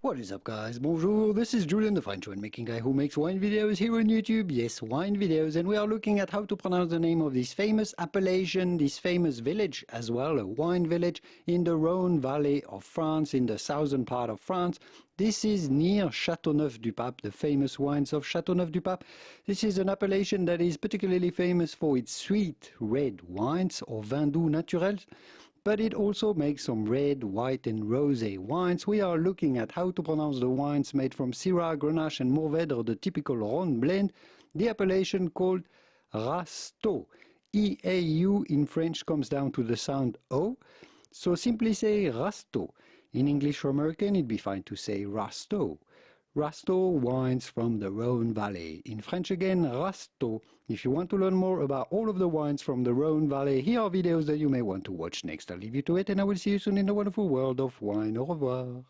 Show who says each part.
Speaker 1: What is up, guys? Bonjour, this is Julien, the French winemaking guy who makes wine videos here on YouTube. Yes, wine videos, and we are looking at how to pronounce the name of this famous appellation, this famous village as well, a wine village in the Rhone Valley of France, in the southern part of France. This is near Châteauneuf-du-Pape, the famous wines of Châteauneuf-du-Pape. This is an appellation that is particularly famous for its sweet red wines, or vin doux naturels, but it also makes some red, white and rosé wines. We are looking at how to pronounce the wines made from Syrah, Grenache and Mourvedre, the typical Rhône blend. The appellation called Rasteau. E-A-U in French comes down to the sound O, so simply say Rasteau. In English or American, it'd be fine to say Rasteau. Rasteau wines from the Rhone Valley. In French again, Rasteau. If you want to learn more about all of the wines from the Rhone Valley, here are videos that you may want to watch next. I'll leave you to it, and I will see you soon in the wonderful world of wine. Au revoir.